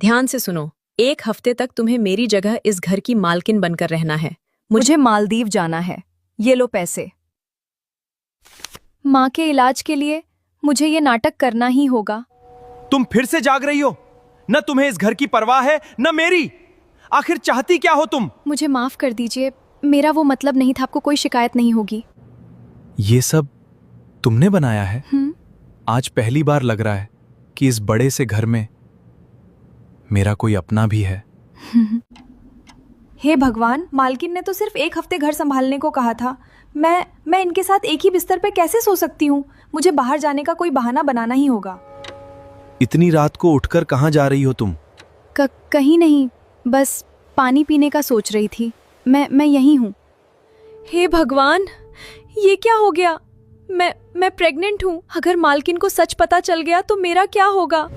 ध्यान से सुनो, 1 हफ्ते तक तुम्हें मेरी जगह इस घर की मालकिन बनकर रहना है। मुझे मालदीव जाना है। ये लो पैसे। माँ के इलाज के लिए मुझे ये नाटक करना ही होगा। तुम फिर से जाग रही हो? न तुम्हें इस घर की परवाह है न मेरी। आखिर चाहती क्या हो तुम? मुझे माफ कर दीजिए, मेरा वो मतलब नहीं था। आपको कोई शिकायत नहीं होगी। ये सब तुमने बनाया है? आज पहली बार लग रहा है कि इस बड़े से घर में मेरा कोई अपना भी है। हे भगवान, मालकिन ने तो सिर्फ 1 हफ्ते घर संभालने को कहा था। मैं इनके साथ एक ही बिस्तर पर कैसे सो सकती हूँ? मुझे बाहर जाने का कोई बहाना बनाना ही होगा। इतनी रात को उठकर कहाँ जा रही हो तुम? कहीं नहीं, बस पानी पीने का सोच रही थी। मैं यहीं हूँ। हे भगवान, ये क्या हो गया? मैं प्रेग्नेंट हूँ। अगर मालकिन को सच पता चल गया तो मेरा क्या होगा?